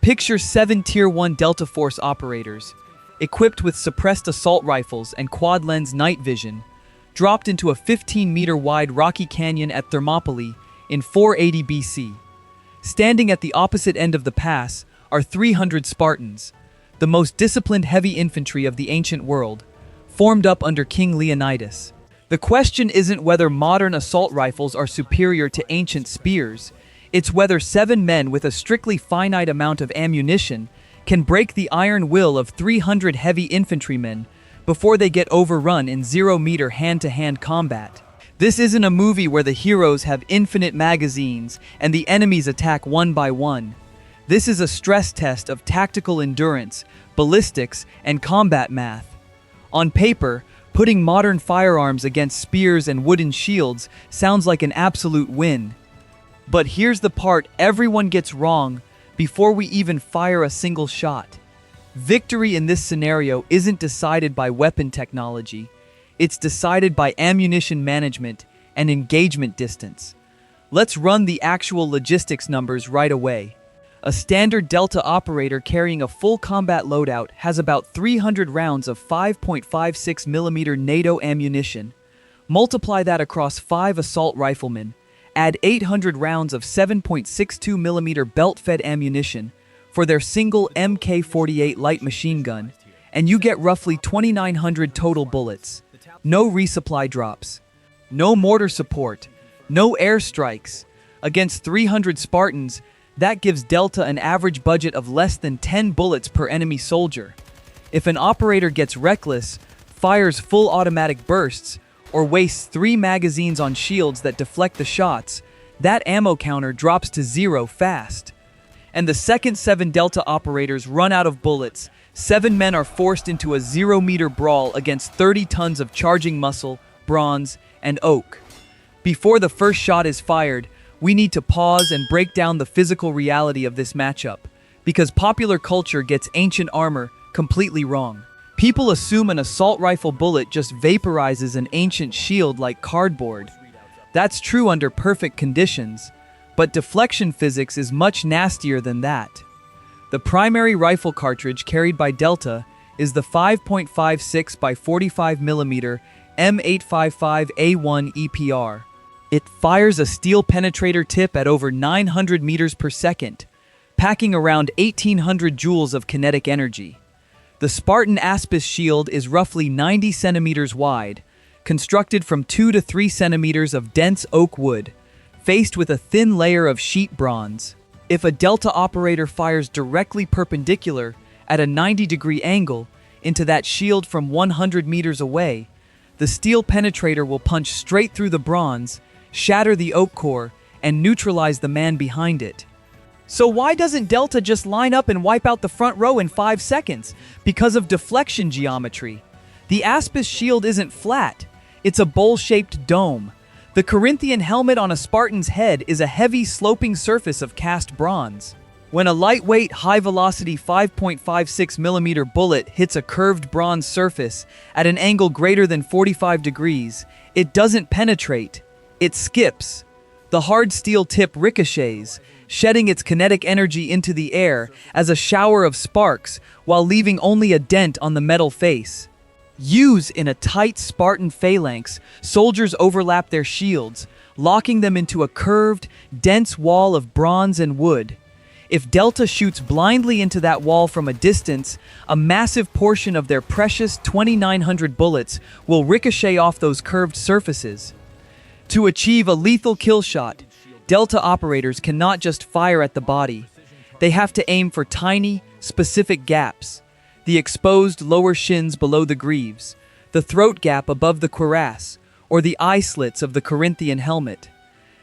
Picture 7 Tier 1 Delta Force operators, equipped with suppressed assault rifles and quad-lens night vision, dropped into a 15-meter-wide rocky canyon at Thermopylae in 480 BC. Standing at the opposite end of the pass are 300 Spartans, the most disciplined heavy infantry of the ancient world, formed up under King Leonidas. The question isn't whether modern assault rifles are superior to ancient spears, it's whether 7 men with a strictly finite amount of ammunition can break the iron will of 300 heavy infantrymen before they get overrun in 0-meter hand-to-hand combat. This isn't a movie where the heroes have infinite magazines and the enemies attack one by one. This is a stress test of tactical endurance, ballistics, and combat math. On paper, putting modern firearms against spears and wooden shields sounds like an absolute win. But here's the part everyone gets wrong before we even fire a single shot. Victory in this scenario isn't decided by weapon technology. It's decided by ammunition management and engagement distance. Let's run the actual logistics numbers right away. A standard Delta operator carrying a full combat loadout has about 300 rounds of 5.56mm NATO ammunition. Multiply that across 5 assault riflemen. Add 800 rounds of 7.62mm belt-fed ammunition for their single Mk-48 light machine gun, and you get roughly 2,900 total bullets. No resupply drops. No mortar support. No airstrikes. Against 300 Spartans, that gives Delta an average budget of less than 10 bullets per enemy soldier. If an operator gets reckless, fires full automatic bursts, or wastes 3 magazines on shields that deflect the shots, that ammo counter drops to 0 fast. And the second 7 Delta operators run out of bullets, 7 men are forced into a 0-meter brawl against 30 tons of charging muscle, bronze, and oak. Before the first shot is fired, we need to pause and break down the physical reality of this matchup, because popular culture gets ancient armor completely wrong. People assume an assault rifle bullet just vaporizes an ancient shield like cardboard. That's true under perfect conditions, but deflection physics is much nastier than that. The primary rifle cartridge carried by Delta is the 5.56 by 45mm M855A1 EPR. It fires a steel penetrator tip at over 900 meters per second, packing around 1,800 joules of kinetic energy. The Spartan Aspis shield is roughly 90 centimeters wide, constructed from 2 to 3 centimeters of dense oak wood, faced with a thin layer of sheet bronze. If a Delta operator fires directly perpendicular at a 90-degree angle into that shield from 100 meters away, the steel penetrator will punch straight through the bronze, shatter the oak core, and neutralize the man behind it. So why doesn't Delta just line up and wipe out the front row in 5 seconds? Because of deflection geometry. The Aspis shield isn't flat, it's a bowl-shaped dome. The Corinthian helmet on a Spartan's head is a heavy sloping surface of cast bronze. When a lightweight, high-velocity 5.56mm bullet hits a curved bronze surface at an angle greater than 45 degrees, it doesn't penetrate, it skips. The hard steel tip ricochets, shedding its kinetic energy into the air as a shower of sparks while leaving only a dent on the metal face. Used in a tight Spartan phalanx, soldiers overlap their shields, locking them into a curved, dense wall of bronze and wood. If Delta shoots blindly into that wall from a distance, a massive portion of their precious 2,900 bullets will ricochet off those curved surfaces. To achieve a lethal kill shot, Delta operators cannot just fire at the body. They have to aim for tiny, specific gaps. The exposed lower shins below the greaves, the throat gap above the cuirass, or the eye slits of the Corinthian helmet.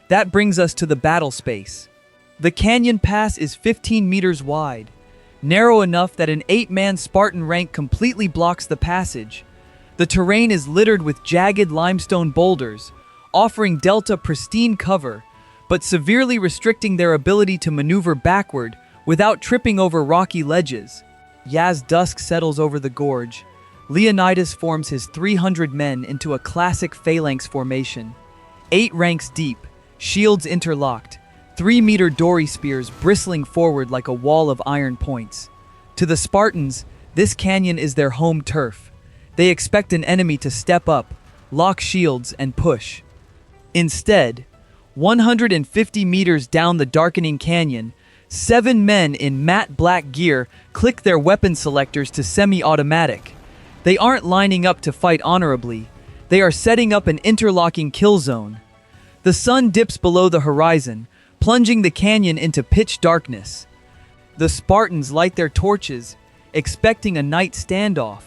That brings us to the battle space. The canyon pass is 15 meters wide, narrow enough that an 8-man Spartan rank completely blocks the passage. The terrain is littered with jagged limestone boulders, offering Delta pristine cover, but severely restricting their ability to maneuver backward without tripping over rocky ledges. As dusk settles over the gorge, Leonidas forms his 300 men into a classic phalanx formation. 8 ranks deep, shields interlocked, 3-meter dory spears bristling forward like a wall of iron points. To the Spartans, this canyon is their home turf. They expect an enemy to step up, lock shields, and push. Instead, 150 meters down the darkening canyon, 7 men in matte black gear click their weapon selectors to semi-automatic. They aren't lining up to fight honorably. They are setting up an interlocking kill zone. The sun dips below the horizon, plunging the canyon into pitch darkness. The Spartans light their torches, expecting a night standoff.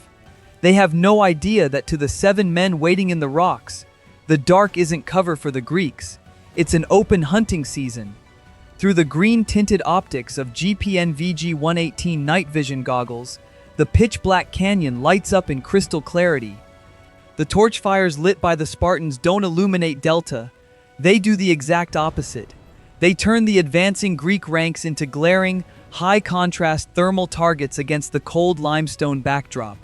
They have no idea that to the 7 men waiting in the rocks, the dark isn't cover for the Greeks. It's an open hunting season. Through the green-tinted optics of GPN VG-118 night vision goggles, the pitch-black canyon lights up in crystal clarity. The torch fires lit by the Spartans don't illuminate Delta. They do the exact opposite. They turn the advancing Greek ranks into glaring, high-contrast thermal targets against the cold limestone backdrop.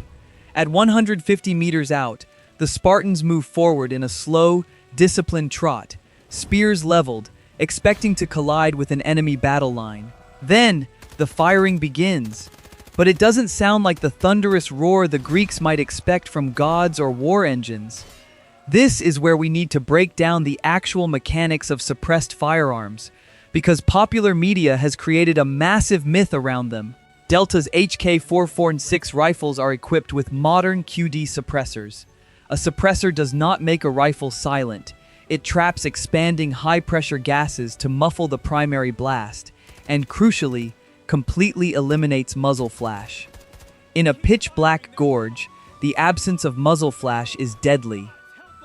At 150 meters out, the Spartans move forward in a slow, disciplined trot, spears leveled, expecting to collide with an enemy battle line. Then, the firing begins. But it doesn't sound like the thunderous roar the Greeks might expect from gods or war engines. This is where we need to break down the actual mechanics of suppressed firearms, because popular media has created a massive myth around them. Delta's HK-446 rifles are equipped with modern QD suppressors. A suppressor does not make a rifle silent. It traps expanding high-pressure gases to muffle the primary blast, and crucially, completely eliminates muzzle flash. In a pitch-black gorge, the absence of muzzle flash is deadly.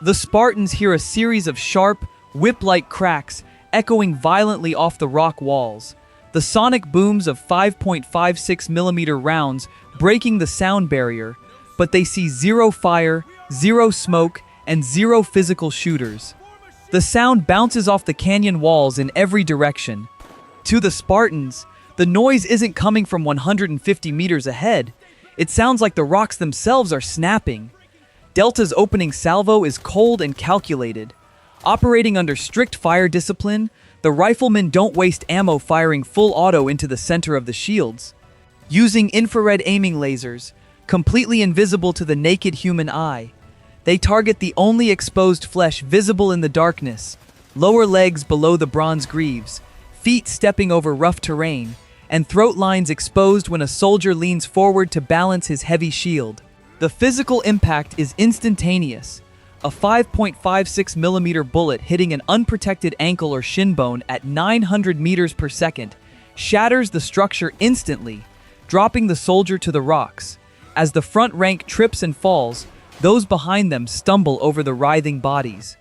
The Spartans hear a series of sharp, whip-like cracks echoing violently off the rock walls, the sonic booms of 5.56mm rounds breaking the sound barrier, but they see zero fire, zero smoke, and zero physical shooters. The sound bounces off the canyon walls in every direction. To the Spartans, the noise isn't coming from 150 meters ahead. It sounds like the rocks themselves are snapping. Delta's opening salvo is cold and calculated. Operating under strict fire discipline, the riflemen don't waste ammo firing full auto into the center of the shields. Using infrared aiming lasers, completely invisible to the naked human eye, they target the only exposed flesh visible in the darkness, lower legs below the bronze greaves, feet stepping over rough terrain, and throat lines exposed when a soldier leans forward to balance his heavy shield. The physical impact is instantaneous. A 5.56mm bullet hitting an unprotected ankle or shin bone at 900 meters per second shatters the structure instantly, dropping the soldier to the rocks. As the front rank trips and falls, those behind them stumble over the writhing bodies.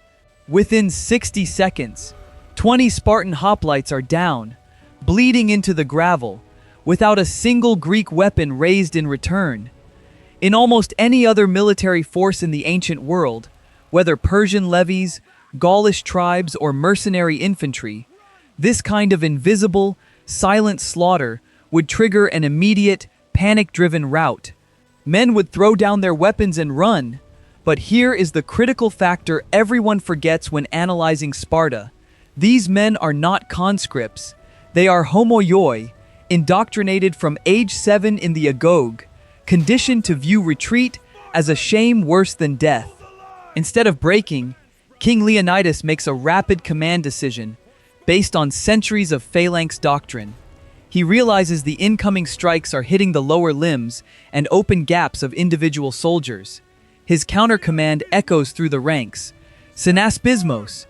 Within 60 seconds, 20 Spartan hoplites are down, bleeding into the gravel, without a single Greek weapon raised in return. In almost any other military force in the ancient world, whether Persian levies, Gaulish tribes, or mercenary infantry, this kind of invisible, silent slaughter would trigger an immediate, panic-driven rout. Men would throw down their weapons and run. But here is the critical factor everyone forgets when analyzing Sparta. These men are not conscripts. They are homoioi, indoctrinated from age 7 in the agoge, conditioned to view retreat as a shame worse than death. Instead of breaking, King Leonidas makes a rapid command decision based on centuries of Phalanx doctrine. He realizes the incoming strikes are hitting the lower limbs and open gaps of individual soldiers. His counter-command echoes through the ranks. Synaspismos.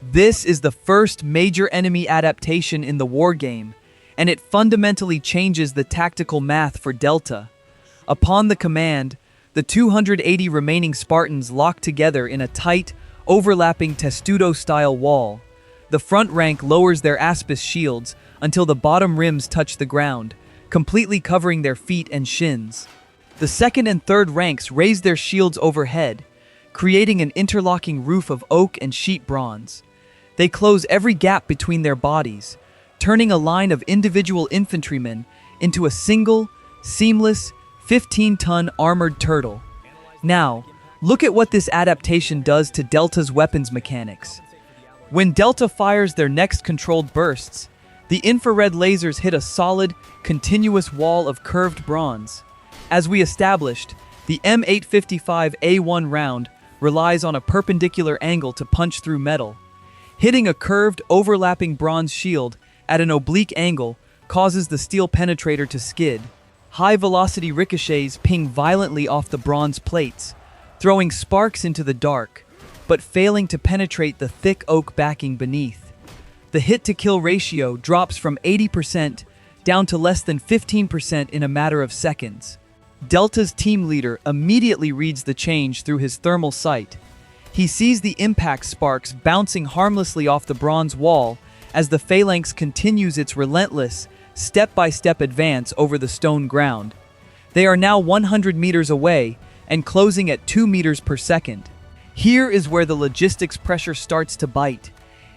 This is the first major enemy adaptation in the Wargame, and it fundamentally changes the tactical math for Delta. Upon the command, the 280 remaining Spartans lock together in a tight, overlapping testudo-style wall. The front rank lowers their Aspis shields until the bottom rims touch the ground, completely covering their feet and shins. The second and third ranks raise their shields overhead, creating an interlocking roof of oak and sheet bronze. They close every gap between their bodies, turning a line of individual infantrymen into a single, seamless, 15-ton armored turtle. Now, look at what this adaptation does to Delta's weapons mechanics. When Delta fires their next controlled bursts, the infrared lasers hit a solid, continuous wall of curved bronze. As we established, the M855A1 round relies on a perpendicular angle to punch through metal. Hitting a curved, overlapping bronze shield at an oblique angle causes the steel penetrator to skid. High-velocity ricochets ping violently off the bronze plates, throwing sparks into the dark, but failing to penetrate the thick oak backing beneath. The hit-to-kill ratio drops from 80% down to less than 15% in a matter of seconds. Delta's team leader immediately reads the change through his thermal sight. He sees the impact sparks bouncing harmlessly off the bronze wall as the Phalanx continues its relentless, step-by-step advance over the stone ground. They are now 100 meters away and closing at 2 meters per second. Here is where the logistics pressure starts to bite.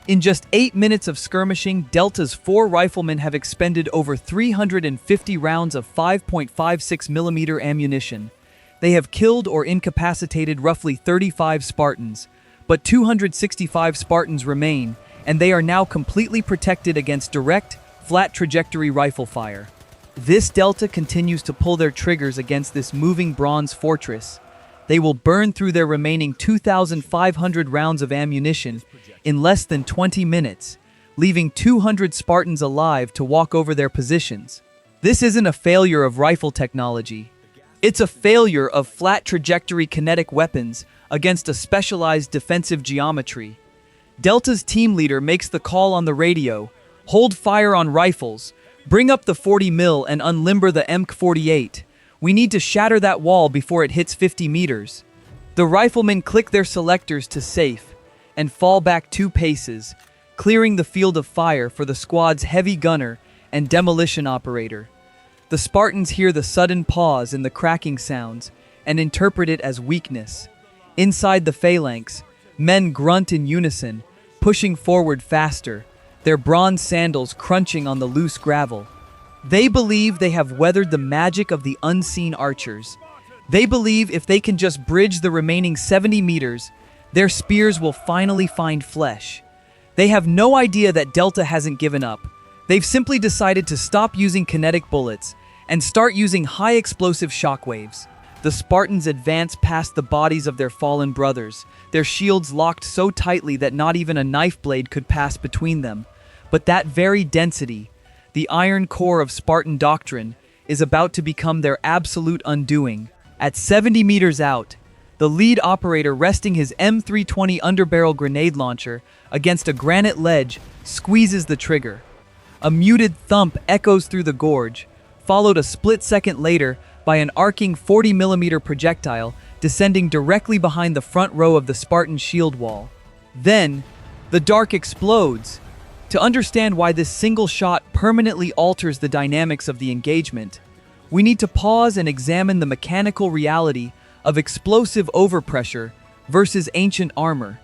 In just 8 minutes of skirmishing, Delta's 4 riflemen have expended over 350 rounds of 5.56mm ammunition. They have killed or incapacitated roughly 35 Spartans, but 265 Spartans remain, and they are now completely protected against direct, flat trajectory rifle fire. This Delta continues to pull their triggers against this moving bronze fortress. They will burn through their remaining 2,500 rounds of ammunition in less than 20 minutes, leaving 200 Spartans alive to walk over their positions. This isn't a failure of rifle technology. It's a failure of flat trajectory kinetic weapons against a specialized defensive geometry. Delta's team leader makes the call on the radio: hold fire on rifles, bring up the 40mm and unlimber the MK48. We need to shatter that wall before it hits 50 meters. The riflemen click their selectors to safe and fall back 2 paces, clearing the field of fire for the squad's heavy gunner and demolition operator. The Spartans hear the sudden pause in the cracking sounds and interpret it as weakness. Inside the Phalanx, men grunt in unison, pushing forward faster, their bronze sandals crunching on the loose gravel. They believe they have weathered the magic of the unseen archers. They believe if they can just bridge the remaining 70 meters, their spears will finally find flesh. They have no idea that Delta hasn't given up. They've simply decided to stop using kinetic bullets and start using high-explosive shockwaves. The Spartans advance past the bodies of their fallen brothers, their shields locked so tightly that not even a knife blade could pass between them. But that very density, the iron core of Spartan doctrine, is about to become their absolute undoing. At 70 meters out, the lead operator resting his M320 underbarrel grenade launcher against a granite ledge squeezes the trigger. A muted thump echoes through the gorge, followed a split second later by an arcing 40mm projectile descending directly behind the front row of the Spartan shield wall. Then, the dark explodes. To understand why this single shot permanently alters the dynamics of the engagement, we need to pause and examine the mechanical reality of explosive overpressure versus ancient armor.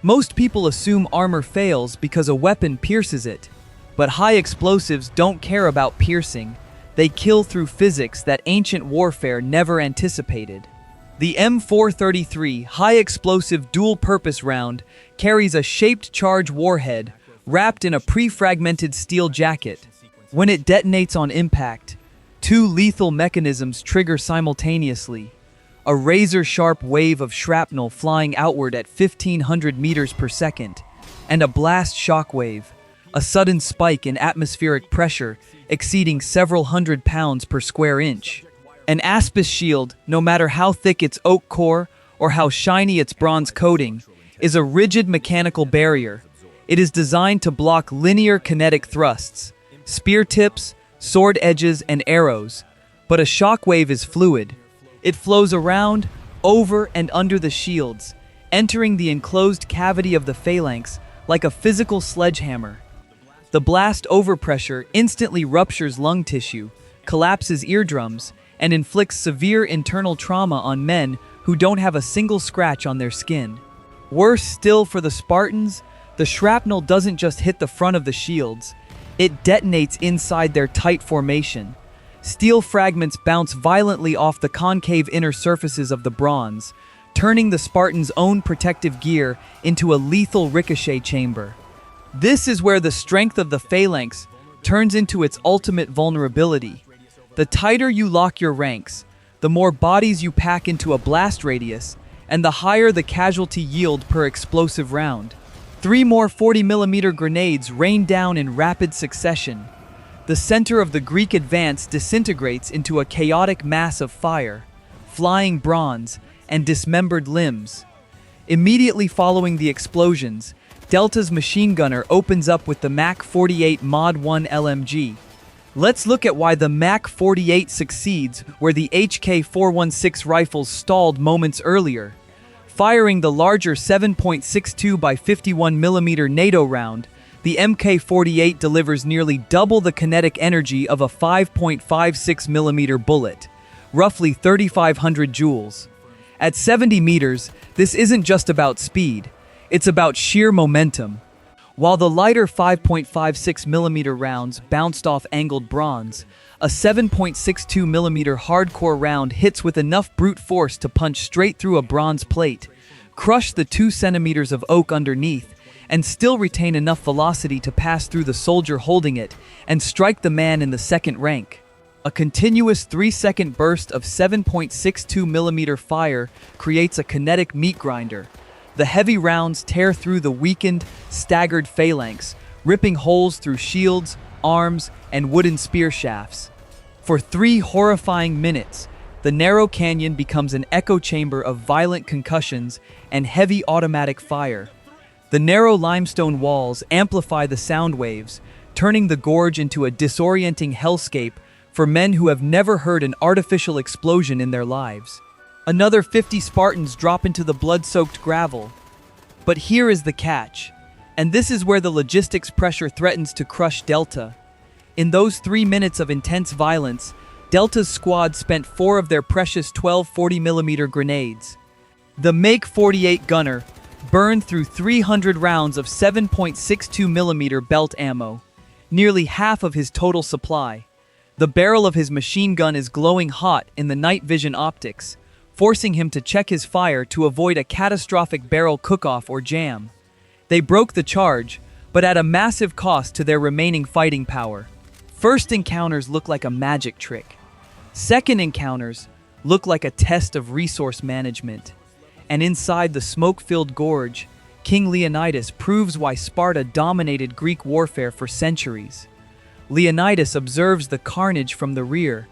Most people assume armor fails because a weapon pierces it, but high explosives don't care about piercing. They kill through physics that ancient warfare never anticipated. The M433 high-explosive dual-purpose round carries a shaped charge warhead wrapped in a pre-fragmented steel jacket. When it detonates on impact, 2 lethal mechanisms trigger simultaneously. A razor-sharp wave of shrapnel flying outward at 1,500 meters per second, and a blast shockwave, a sudden spike in atmospheric pressure exceeding several hundred pounds per square inch. An Aspis shield, no matter how thick its oak core or how shiny its bronze coating, is a rigid mechanical barrier. It is designed to block linear kinetic thrusts, spear tips, sword edges, and arrows, but a shockwave is fluid. It flows around, over, and under the shields, entering the enclosed cavity of the Phalanx like a physical sledgehammer. The blast overpressure instantly ruptures lung tissue, collapses eardrums, and inflicts severe internal trauma on men who don't have a single scratch on their skin. Worse still for the Spartans, the shrapnel doesn't just hit the front of the shields, it detonates inside their tight formation. Steel fragments bounce violently off the concave inner surfaces of the bronze, turning the Spartans' own protective gear into a lethal ricochet chamber. This is where the strength of the Phalanx turns into its ultimate vulnerability. The tighter you lock your ranks, the more bodies you pack into a blast radius, and the higher the casualty yield per explosive round. 3 more 40mm grenades rain down in rapid succession. The center of the Greek advance disintegrates into a chaotic mass of fire, flying bronze, and dismembered limbs. Immediately following the explosions, Delta's machine gunner opens up with the Mach 48 Mod 1 LMG. Let's look at why the Mach 48 succeeds where the HK-416 rifles stalled moments earlier. Firing the larger 7.62 by 51mm NATO round, the Mk-48 delivers nearly double the kinetic energy of a 5.56mm bullet, roughly 3,500 joules. At 70 meters, this isn't just about speed, it's about sheer momentum. While the lighter 5.56mm rounds bounced off angled bronze, a 7.62mm hardcore round hits with enough brute force to punch straight through a bronze plate, crush the 2 centimeters of oak underneath, and still retain enough velocity to pass through the soldier holding it and strike the man in the second rank. A continuous 3-second burst of 7.62mm fire creates a kinetic meat grinder. The heavy rounds tear through the weakened, staggered Phalanx, ripping holes through shields, arms, and wooden spear shafts. For 3 horrifying minutes, the narrow canyon becomes an echo chamber of violent concussions and heavy automatic fire. The narrow limestone walls amplify the sound waves, turning the gorge into a disorienting hellscape for men who have never heard an artificial explosion in their lives. Another 50 Spartans drop into the blood-soaked gravel. But here is the catch, and this is where the logistics pressure threatens to crush Delta. In those 3 minutes of intense violence, Delta's squad spent 4 of their precious 12 40mm grenades. The Make-48 gunner burned through 300 rounds of 7.62mm belt ammo, nearly half of his total supply. The barrel of his machine gun is glowing hot in the night vision optics, forcing him to check his fire to avoid a catastrophic barrel cook-off or jam. They broke the charge, but at a massive cost to their remaining fighting power. First encounters look like a magic trick. Second encounters look like a test of resource management. And inside the smoke-filled gorge, King Leonidas proves why Sparta dominated Greek warfare for centuries. Leonidas observes the carnage from the rear.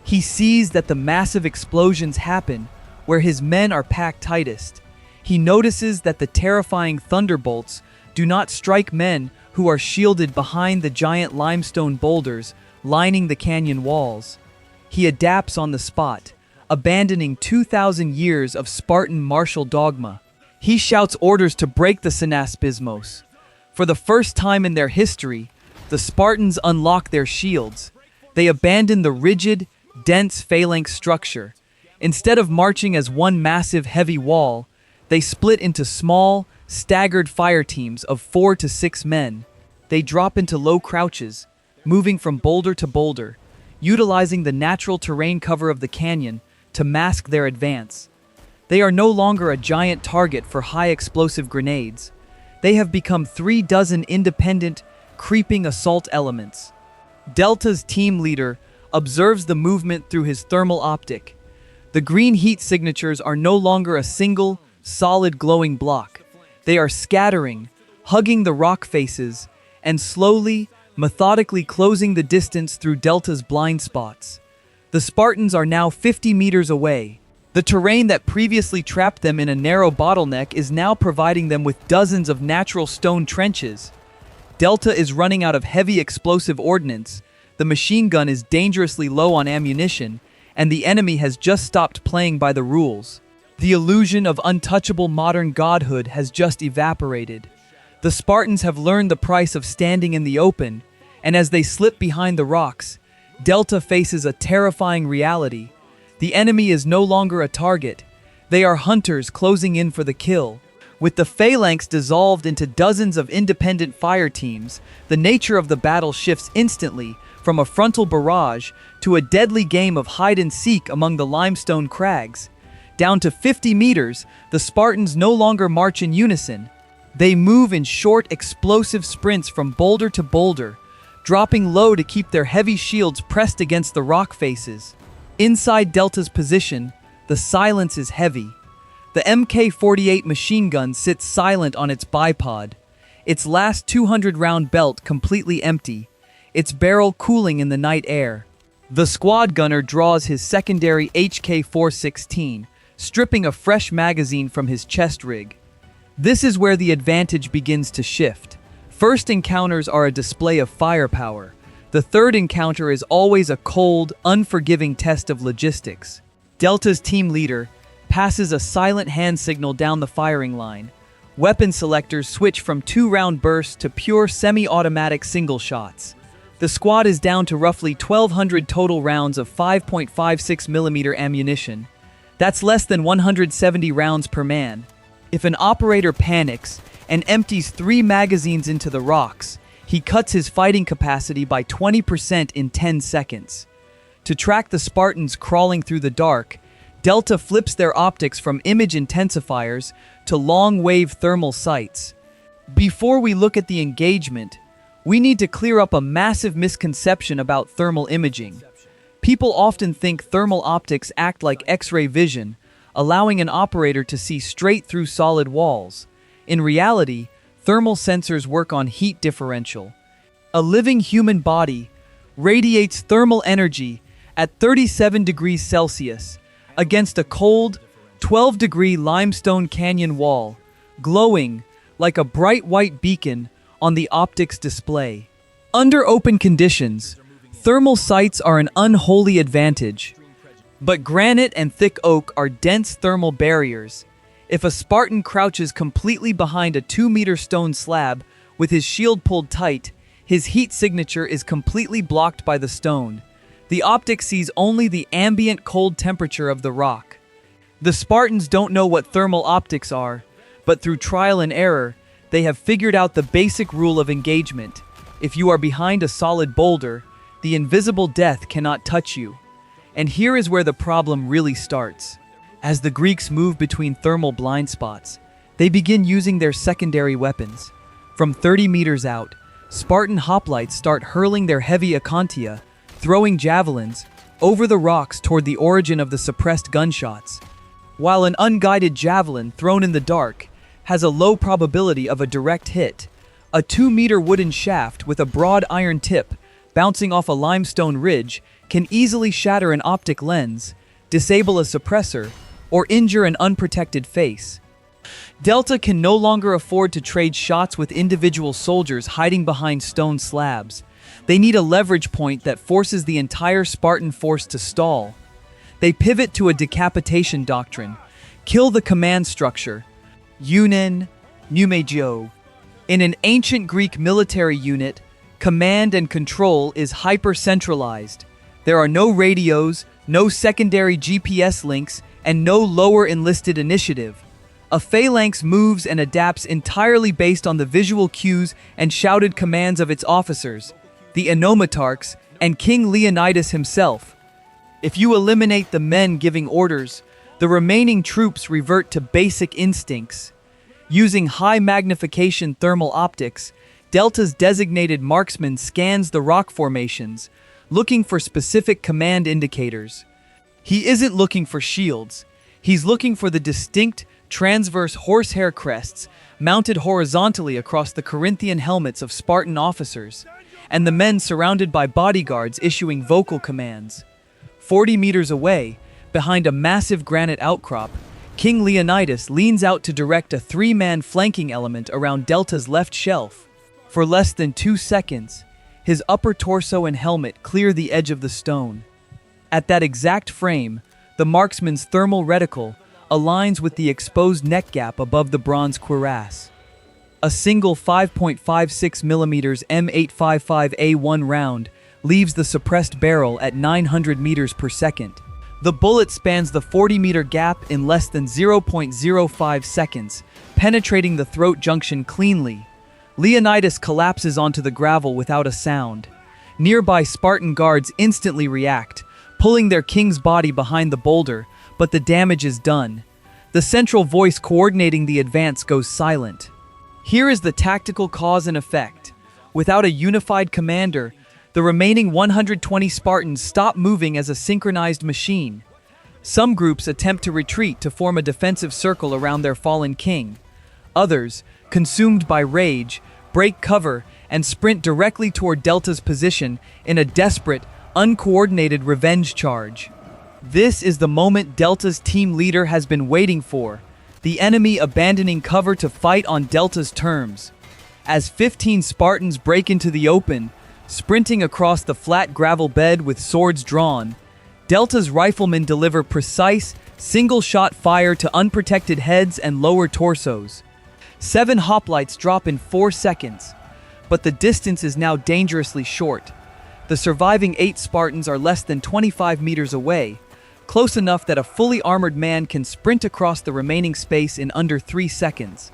He sees that the massive explosions happen where his men are packed tightest. He notices that the terrifying thunderbolts do not strike men who are shielded behind the giant limestone boulders lining the canyon walls. He adapts on the spot, abandoning 2,000 years of Spartan martial dogma. He shouts orders to break the synaspismos. For the first time in their history, the Spartans unlock their shields. They abandon the rigid, dense phalanx structure. Instead of marching as one massive heavy wall, they split into small, staggered fire teams of 4 to 6 men. They drop into low crouches, moving from boulder to boulder, utilizing the natural terrain cover of the canyon to mask their advance. They are no longer a giant target for high explosive grenades. They have become 3 dozen independent, creeping assault elements. Delta's team leader observes the movement through his thermal optic. The green heat signatures are no longer a single, solid glowing block. They are scattering, hugging the rock faces, and slowly, methodically closing the distance through Delta's blind spots. The Spartans are now 50 meters away. The terrain that previously trapped them in a narrow bottleneck is now providing them with dozens of natural stone trenches. Delta is running out of heavy explosive ordnance, the machine gun is dangerously low on ammunition, and the enemy has just stopped playing by the rules. The illusion of untouchable modern godhood has just evaporated. The Spartans have learned the price of standing in the open, and as they slip behind the rocks, Delta faces a terrifying reality. The enemy is no longer a target. They are hunters closing in for the kill. With the Phalanx dissolved into dozens of independent fire teams, the nature of the battle shifts instantly from a frontal barrage to a deadly game of hide-and-seek among the limestone crags. Down to 50 meters, the Spartans no longer march in unison. They move in short, explosive sprints from boulder to boulder, dropping low to keep their heavy shields pressed against the rock faces. Inside Delta's position, the silence is heavy. The Mk-48 machine gun sits silent on its bipod, its last 200-round belt completely empty, its barrel cooling in the night air. The squad gunner draws his secondary HK-416, stripping a fresh magazine from his chest rig. This is where the advantage begins to shift. First encounters are a display of firepower. The third encounter is always a cold, unforgiving test of logistics. Delta's team leader passes a silent hand signal down the firing line. Weapon selectors switch from 2-round bursts to pure semi-automatic single shots. The squad is down to roughly 1,200 total rounds of 5.56mm ammunition. That's less than 170 rounds per man. If an operator panics and empties 3 magazines into the rocks, he cuts his fighting capacity by 20% in 10 seconds. To track the Spartans crawling through the dark, Delta flips their optics from image intensifiers to long-wave thermal sights. Before we look at the engagement, we need to clear up a massive misconception about thermal imaging. People often think thermal optics act like X-ray vision, allowing an operator to see straight through solid walls. In reality, thermal sensors work on heat differential. A living human body radiates thermal energy at 37 degrees Celsius against a cold, 12-degree limestone canyon wall, glowing like a bright white beacon on the optics display. Under open conditions, thermal sights are an unholy advantage. But granite and thick oak are dense thermal barriers. If a Spartan crouches completely behind a 2-meter stone slab with his shield pulled tight, his heat signature is completely blocked by the stone. The optic sees only the ambient cold temperature of the rock. The Spartans don't know what thermal optics are, but through trial and error, they have figured out the basic rule of engagement. If you are behind a solid boulder, the invisible death cannot touch you. And here is where the problem really starts. As the Greeks move between thermal blind spots, they begin using their secondary weapons. From 30 meters out, Spartan hoplites start hurling their heavy acontia, throwing javelins, over the rocks toward the origin of the suppressed gunshots. While an unguided javelin thrown in the dark has a low probability of a direct hit, a 2-meter wooden shaft with a broad iron tip bouncing off a limestone ridge can easily shatter an optic lens, disable a suppressor, or injure an unprotected face. Delta can no longer afford to trade shots with individual soldiers hiding behind stone slabs. They need a leverage point that forces the entire Spartan force to stall. They pivot to a decapitation doctrine. Kill the command structure. Eunen, pneumagio. In an ancient Greek military unit, command and control is hyper-centralized. There are no radios, no secondary GPS links, and no lower enlisted initiative. A phalanx moves and adapts entirely based on the visual cues and shouted commands of its officers, the Enomotarchs, and King Leonidas himself. If you eliminate the men giving orders, the remaining troops revert to basic instincts. Using high magnification thermal optics, Delta's designated marksman scans the rock formations, looking for specific command indicators. He isn't looking for shields. He's looking for the distinct, transverse horsehair crests mounted horizontally across the Corinthian helmets of Spartan officers, and the men surrounded by bodyguards issuing vocal commands. 40 meters away, behind a massive granite outcrop, King Leonidas leans out to direct a 3-man flanking element around Delta's left shelf. For less than 2 seconds, his upper torso and helmet clear the edge of the stone. At that exact frame, the marksman's thermal reticle aligns with the exposed neck gap above the bronze cuirass. A single 5.56mm M855A1 round leaves the suppressed barrel at 900 meters per second. The bullet spans the 40-meter gap in less than 0.05 seconds, penetrating the throat junction cleanly. Leonidas collapses onto the gravel without a sound. Nearby Spartan guards instantly react, pulling their king's body behind the boulder, but the damage is done. The central voice coordinating the advance goes silent. Here is the tactical cause and effect. Without a unified commander, the remaining 120 Spartans stop moving as a synchronized machine. Some groups attempt to retreat to form a defensive circle around their fallen king. Others, consumed by rage, break cover and sprint directly toward Delta's position in a desperate, uncoordinated revenge charge. This is the moment Delta's team leader has been waiting for, the enemy abandoning cover to fight on Delta's terms. As 15 Spartans break into the open, sprinting across the flat gravel bed with swords drawn, Delta's riflemen deliver precise, single-shot fire to unprotected heads and lower torsos. 7 hoplites drop in 4 seconds, but the distance is now dangerously short. The surviving 8 Spartans are less than 25 meters away, close enough that a fully armored man can sprint across the remaining space in under 3 seconds.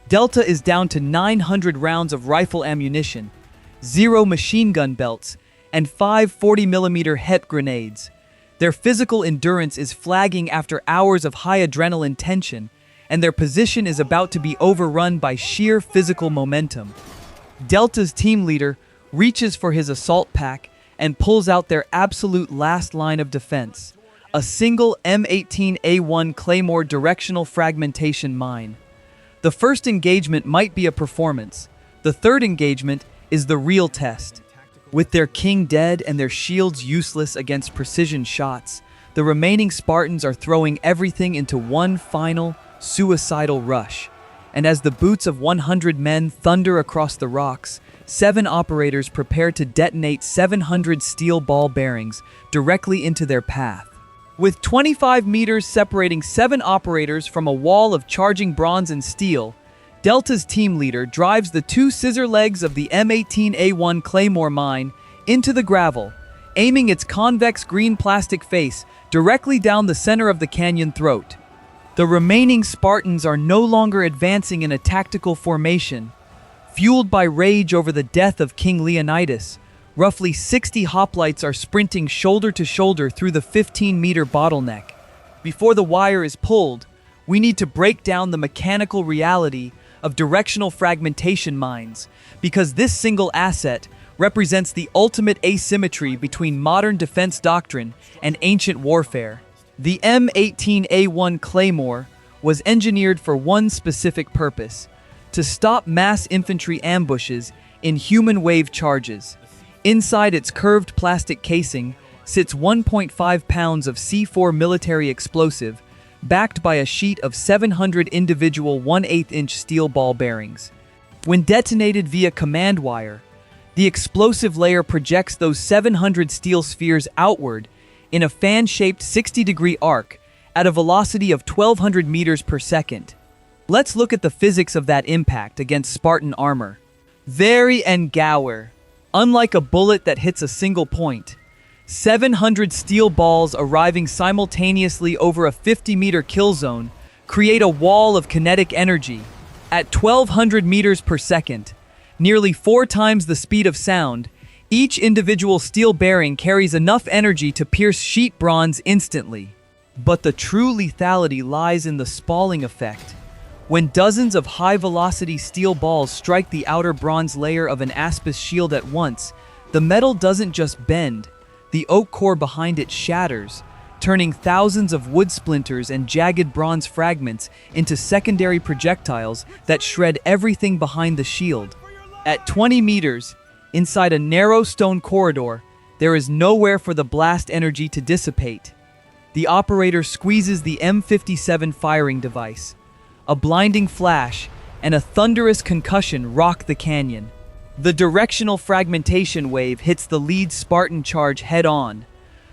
Delta is down to 900 rounds of rifle ammunition, 0 machine gun belts, and 5 40mm HEDP grenades. Their physical endurance is flagging after hours of high adrenaline tension, and their position is about to be overrun by sheer physical momentum. Delta's team leader reaches for his assault pack and pulls out their absolute last line of defense, a single M18A1 Claymore directional fragmentation mine. The first engagement might be a performance. The third engagement is the real test. With their king dead and their shields useless against precision shots, the remaining Spartans are throwing everything into one final, suicidal rush. And as the boots of 100 men thunder across the rocks, 7 operators prepare to detonate 700 steel ball bearings directly into their path. With 25 meters separating 7 operators from a wall of charging bronze and steel, Delta's team leader drives the 2 scissor legs of the M18A1 Claymore mine into the gravel, aiming its convex green plastic face directly down the center of the canyon throat. The remaining Spartans are no longer advancing in a tactical formation. Fueled by rage over the death of King Leonidas, roughly 60 hoplites are sprinting shoulder to shoulder through the 15-meter bottleneck. Before the wire is pulled, we need to break down the mechanical reality of directional fragmentation mines, because this single asset represents the ultimate asymmetry between modern defense doctrine and ancient warfare. The M18A1 Claymore was engineered for one specific purpose: to stop mass infantry ambushes in human wave charges. Inside its curved plastic casing sits 1.5 pounds of C4 military explosive, backed by a sheet of 700 individual 1/8-inch steel ball bearings. When detonated via command wire, the explosive layer projects those 700 steel spheres outward in a fan-shaped 60-degree arc at a velocity of 1,200 meters per second. Let's look at the physics of that impact against Spartan armor. Very Gower. Unlike a bullet that hits a single point, 700 steel balls arriving simultaneously over a 50-meter kill zone create a wall of kinetic energy. At 1,200 meters per second, nearly 4 times the speed of sound, each individual steel bearing carries enough energy to pierce sheet bronze instantly. But the true lethality lies in the spalling effect. When dozens of high-velocity steel balls strike the outer bronze layer of an Aspis shield at once, the metal doesn't just bend, the oak core behind it shatters, turning thousands of wood splinters and jagged bronze fragments into secondary projectiles that shred everything behind the shield. At 20 meters, inside a narrow stone corridor, there is nowhere for the blast energy to dissipate. The operator squeezes the M57 firing device. A blinding flash and a thunderous concussion rock the canyon. The directional fragmentation wave hits the lead Spartan charge head-on.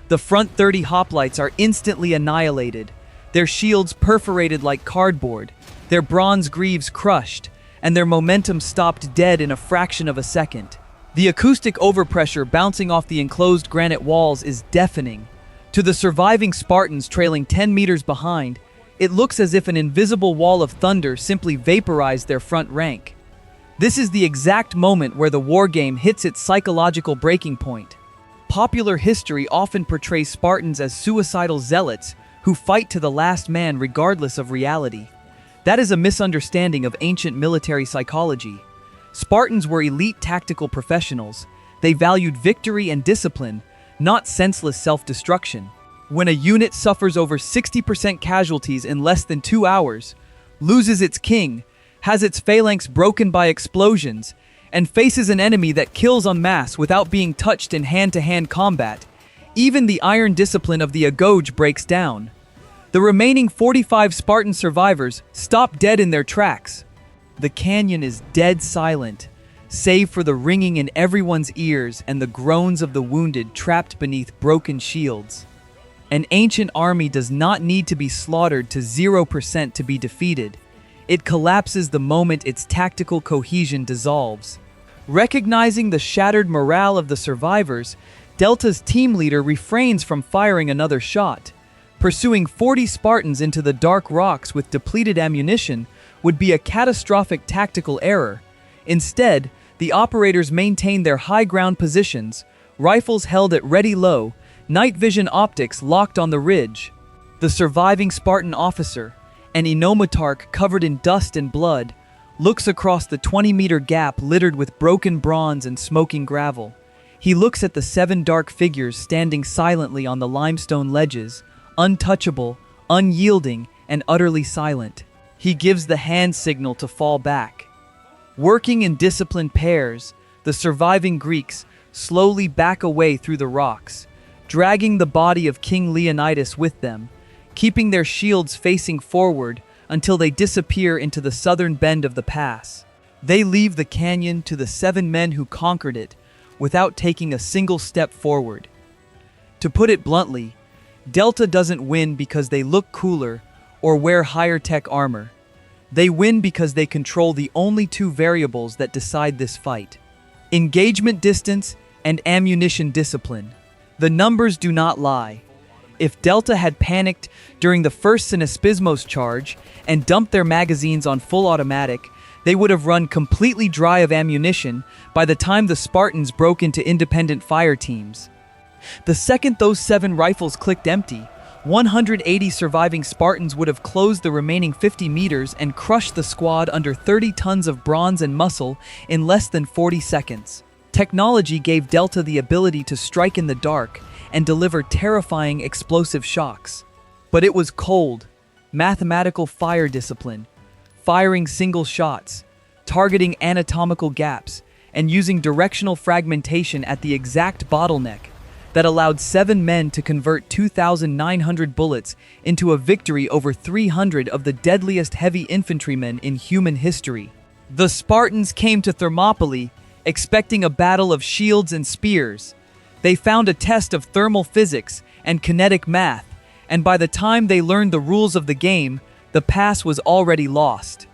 The front 30 hoplites are instantly annihilated, their shields perforated like cardboard, their bronze greaves crushed, and their momentum stopped dead in a fraction of a second. The acoustic overpressure bouncing off the enclosed granite walls is deafening. To the surviving Spartans trailing 10 meters behind, it looks as if an invisible wall of thunder simply vaporized their front rank. This is the exact moment where the wargame hits its psychological breaking point. Popular history often portrays Spartans as suicidal zealots who fight to the last man regardless of reality. That is a misunderstanding of ancient military psychology. Spartans were elite tactical professionals. They valued victory and discipline, not senseless self-destruction. When a unit suffers over 60% casualties in less than 2 hours, loses its king, has its phalanx broken by explosions, and faces an enemy that kills en masse without being touched in hand-to-hand combat, even the iron discipline of the Agoge breaks down. The remaining 45 Spartan survivors stop dead in their tracks. The canyon is dead silent, save for the ringing in everyone's ears and the groans of the wounded trapped beneath broken shields. An ancient army does not need to be slaughtered to 0% to be defeated. It collapses the moment its tactical cohesion dissolves. Recognizing the shattered morale of the survivors, Delta's team leader refrains from firing another shot. Pursuing 40 Spartans into the dark rocks with depleted ammunition would be a catastrophic tactical error. Instead, the operators maintain their high ground positions, rifles held at ready low, night vision optics locked on the ridge. The surviving Spartan officer, an enomotarch covered in dust and blood, looks across the 20-meter gap littered with broken bronze and smoking gravel. He looks at the 7 dark figures standing silently on the limestone ledges, untouchable, unyielding, and utterly silent. He gives the hand signal to fall back. Working in disciplined pairs, the surviving Greeks slowly back away through the rocks, dragging the body of King Leonidas with them, keeping their shields facing forward until they disappear into the southern bend of the pass. They leave the canyon to the 7 men who conquered it without taking a single step forward. To put it bluntly, Delta doesn't win because they look cooler or wear higher tech armor. They win because they control the only 2 variables that decide this fight: engagement distance and ammunition discipline. The numbers do not lie. If Delta had panicked during the first Synaspismos charge and dumped their magazines on full automatic, they would have run completely dry of ammunition by the time the Spartans broke into independent fire teams. The second those 7 rifles clicked empty, 180 surviving Spartans would have closed the remaining 50 meters and crushed the squad under 30 tons of bronze and muscle in less than 40 seconds. Technology gave Delta the ability to strike in the dark and deliver terrifying explosive shocks. But it was cold, mathematical fire discipline, firing single shots, targeting anatomical gaps, and using directional fragmentation at the exact bottleneck that allowed 7 men to convert 2,900 bullets into a victory over 300 of the deadliest heavy infantrymen in human history. The Spartans came to Thermopylae expecting a battle of shields and spears. They found a test of thermal physics and kinetic math, and by the time they learned the rules of the game, the pass was already lost.